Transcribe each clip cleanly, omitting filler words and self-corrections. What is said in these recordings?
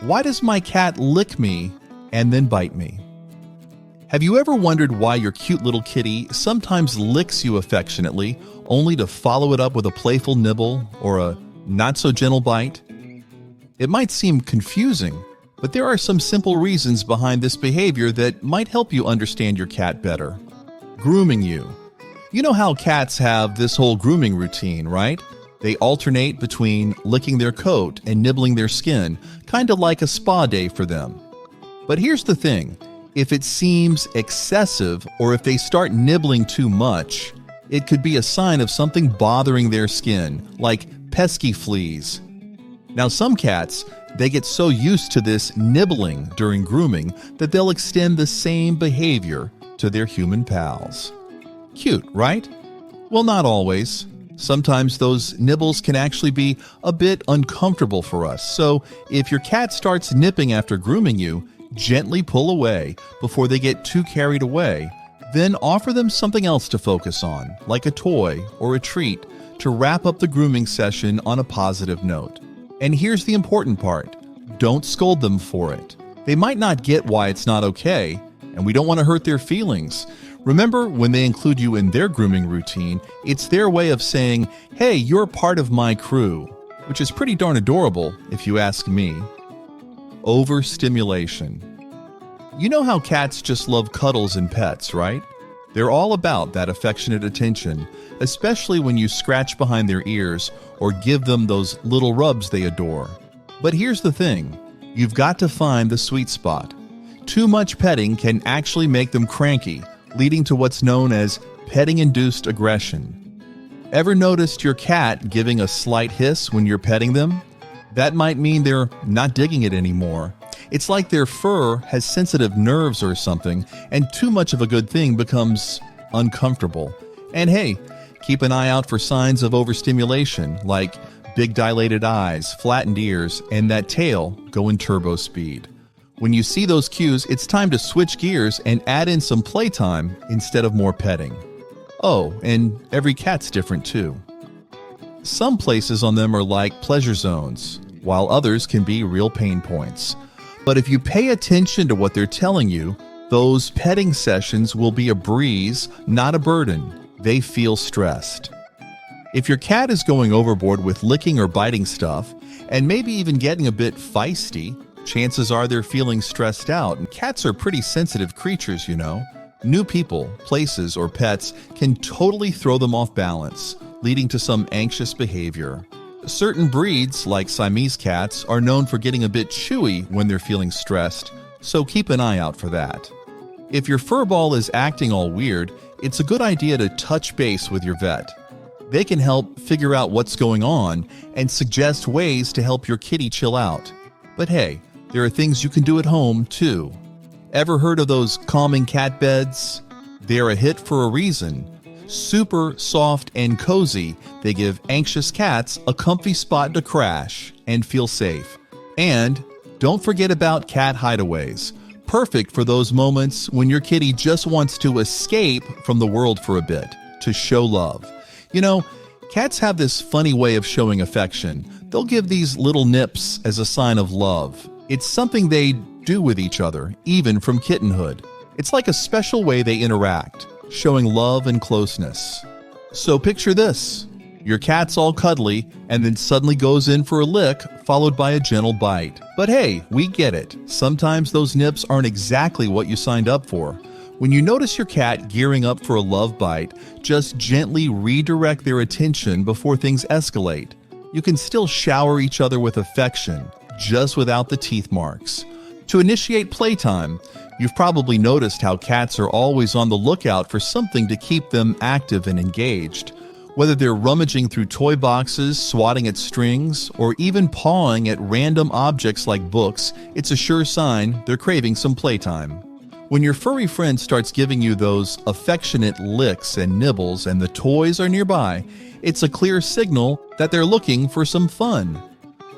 Why does my cat lick me and then bite me? Have you ever wondered why your cute little kitty sometimes licks you affectionately, only to follow it up with a playful nibble or a not-so-gentle bite? It might seem confusing, but there are some simple reasons behind this behavior that might help you understand your cat better. Grooming you. You know how cats have this whole grooming routine, right? They alternate between licking their coat and nibbling their skin, kind of like a spa day for them. But here's the thing. If it seems excessive or if they start nibbling too much, it could be a sign of something bothering their skin, like pesky fleas. Now, some cats, they get so used to this nibbling during grooming that they'll extend the same behavior to their human pals. Cute, right? Well, not always. Sometimes those nibbles can actually be a bit uncomfortable for us. So if your cat starts nipping after grooming you, gently pull away before they get too carried away. Then offer them something else to focus on, like a toy or a treat, to wrap up the grooming session on a positive note. And here's the important part. Don't scold them for it. They might not get why it's not okay, and we don't want to hurt their feelings. Remember, when they include you in their grooming routine, it's their way of saying, hey, you're part of my crew, which is pretty darn adorable if you ask me. Overstimulation. You know how cats just love cuddles and pets, right? They're all about that affectionate attention, especially when you scratch behind their ears or give them those little rubs they adore. But here's the thing, you've got to find the sweet spot. Too much petting can actually make them cranky, leading to what's known as petting-induced aggression. Ever noticed your cat giving a slight hiss when you're petting them? That might mean they're not digging it anymore. It's like their fur has sensitive nerves or something, and too much of a good thing becomes uncomfortable. And hey, keep an eye out for signs of overstimulation, like big dilated eyes, flattened ears, and that tail going turbo speed. When you see those cues, it's time to switch gears and add in some playtime instead of more petting. Oh, and every cat's different too. Some places on them are like pleasure zones, while others can be real pain points. But if you pay attention to what they're telling you, those petting sessions will be a breeze, not a burden. They feel stressed. If your cat is going overboard with licking or biting stuff, and maybe even getting a bit feisty, chances are they're feeling stressed out, and cats are pretty sensitive creatures, you know. New people, places, or pets can totally throw them off balance, leading to some anxious behavior. Certain breeds, like Siamese cats, are known for getting a bit chewy when they're feeling stressed, so keep an eye out for that. If your fur ball is acting all weird, it's a good idea to touch base with your vet. They can help figure out what's going on and suggest ways to help your kitty chill out. But hey, there are things you can do at home, too. Ever heard of those calming cat beds? They're a hit for a reason. Super soft and cozy, they give anxious cats a comfy spot to crash and feel safe. And don't forget about cat hideaways. Perfect for those moments when your kitty just wants to escape from the world for a bit, to show love. You know, cats have this funny way of showing affection. They'll give these little nips as a sign of love. It's something they do with each other, even from kittenhood. It's like a special way they interact, showing love and closeness. So picture this. Your cat's all cuddly and then suddenly goes in for a lick, followed by a gentle bite. But hey, we get it. Sometimes those nips aren't exactly what you signed up for. When you notice your cat gearing up for a love bite, just gently redirect their attention before things escalate. You can still shower each other with affection, just without the teeth marks. To initiate playtime, you've probably noticed how cats are always on the lookout for something to keep them active and engaged. Whether they're rummaging through toy boxes, swatting at strings, or even pawing at random objects like books, it's a sure sign they're craving some playtime. When your furry friend starts giving you those affectionate licks and nibbles and the toys are nearby, it's a clear signal that they're looking for some fun.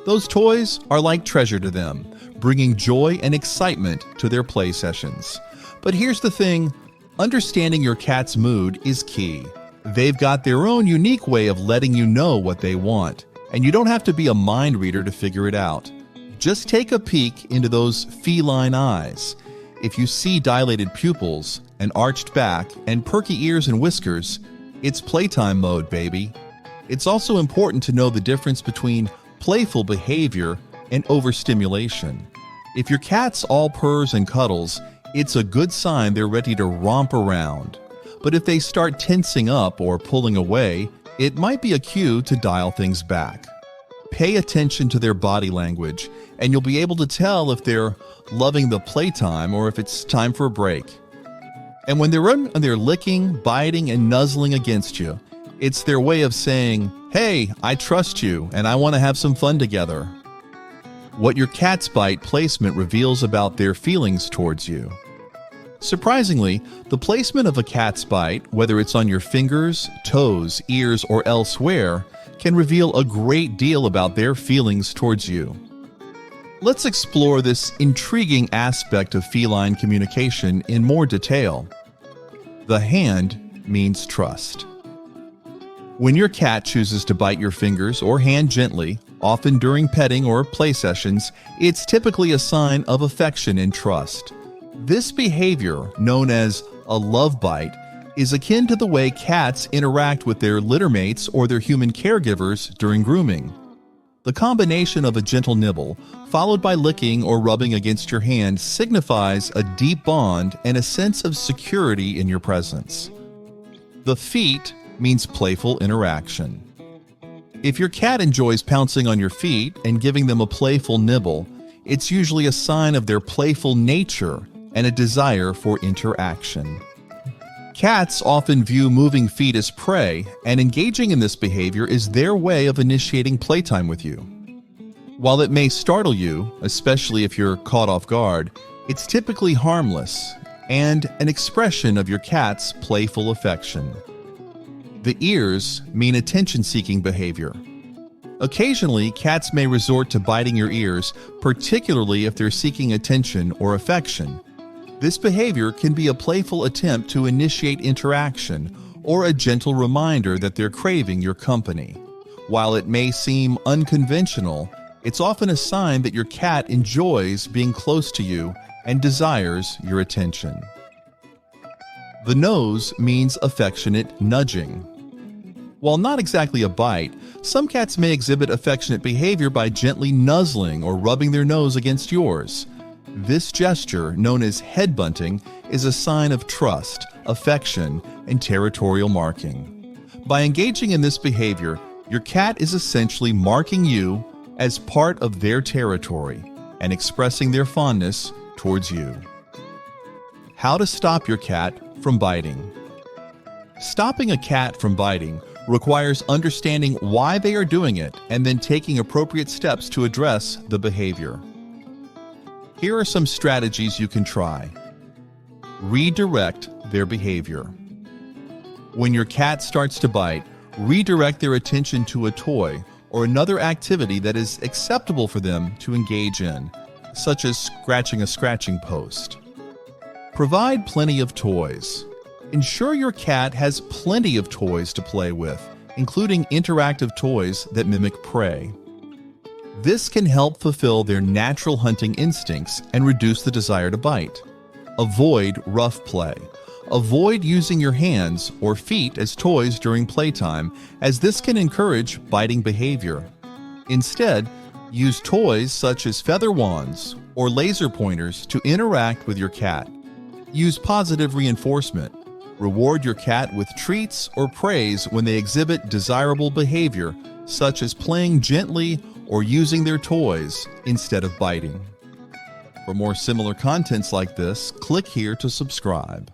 Those toys are like treasure to them, bringing joy and excitement to their play sessions. But here's the thing, understanding your cat's mood is key. They've got their own unique way of letting you know what they want, and you don't have to be a mind reader to figure it out. Just take a peek into those feline eyes. If you see dilated pupils, an arched back, and perky ears and whiskers, it's playtime mode, baby. It's also important to know the difference between playful behavior and overstimulation. If your cat's all purrs and cuddles, it's a good sign they're ready to romp around. But if they start tensing up or pulling away, it might be a cue to dial things back. Pay attention to their body language, and you'll be able to tell if they're loving the playtime or if it's time for a break. And when they're licking, biting, and nuzzling against you, it's their way of saying, "Hey, I trust you, and I want to have some fun together." What your cat's bite placement reveals about their feelings towards you. Surprisingly, the placement of a cat's bite, whether it's on your fingers, toes, ears, or elsewhere, can reveal a great deal about their feelings towards you. Let's explore this intriguing aspect of feline communication in more detail. The hand means trust. When your cat chooses to bite your fingers or hand gently, often during petting or play sessions, it's typically a sign of affection and trust. This behavior, known as a love bite, is akin to the way cats interact with their littermates or their human caregivers during grooming. The combination of a gentle nibble, followed by licking or rubbing against your hand, signifies a deep bond and a sense of security in your presence. The feet means playful interaction. If your cat enjoys pouncing on your feet and giving them a playful nibble, it's usually a sign of their playful nature and a desire for interaction. Cats often view moving feet as prey, and engaging in this behavior is their way of initiating playtime with you. While it may startle you, especially if you're caught off guard, it's typically harmless and an expression of your cat's playful affection. The ears mean attention-seeking behavior. Occasionally, cats may resort to biting your ears, particularly if they're seeking attention or affection. This behavior can be a playful attempt to initiate interaction or a gentle reminder that they're craving your company. While it may seem unconventional, it's often a sign that your cat enjoys being close to you and desires your attention. The nose means affectionate nudging. While not exactly a bite, some cats may exhibit affectionate behavior by gently nuzzling or rubbing their nose against yours. This gesture, known as head bunting, is a sign of trust, affection, and territorial marking. By engaging in this behavior, your cat is essentially marking you as part of their territory and expressing their fondness towards you. How to stop your cat from biting. Stopping a cat from biting requires understanding why they are doing it and then taking appropriate steps to address the behavior. Here are some strategies you can try. Redirect their behavior. When your cat starts to bite, redirect their attention to a toy or another activity that is acceptable for them to engage in, such as scratching a scratching post. Provide plenty of toys. Ensure your cat has plenty of toys to play with, including interactive toys that mimic prey. This can help fulfill their natural hunting instincts and reduce the desire to bite. Avoid rough play. Avoid using your hands or feet as toys during playtime, as this can encourage biting behavior. Instead, use toys such as feather wands or laser pointers to interact with your cat. Use positive reinforcement. Reward your cat with treats or praise when they exhibit desirable behavior, such as playing gently or using their toys instead of biting. For more similar contents like this, click here to subscribe.